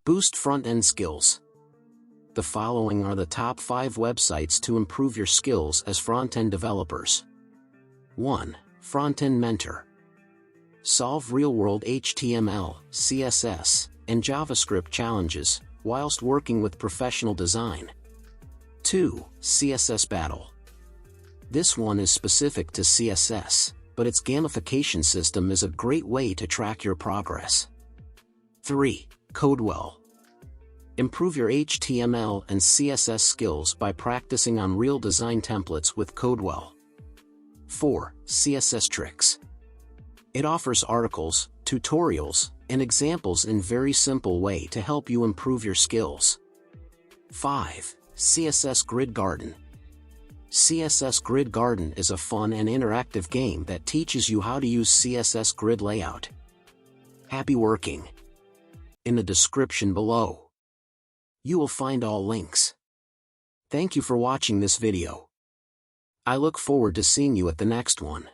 Boost front-end skills. The following are the top 5 websites to improve your skills as front-end developers. 1. Front-end Mentor. Solve real-world HTML, CSS, and JavaScript challenges, whilst working with professional design. 2. CSS Battle. This one is specific to CSS, but its gamification system is a great way to track your progress. 3. Codewell. Improve your HTML and CSS skills by practicing on real design templates with Codewell. 4. CSS Tricks. It offers articles, tutorials, and examples in very simple way to help you improve your skills. 5. CSS Grid Garden. CSS Grid Garden is a fun and interactive game that teaches you how to use CSS grid layout. Happy working! In the description below, you will find all links. Thank you for watching this video. I look forward to seeing you at the next one.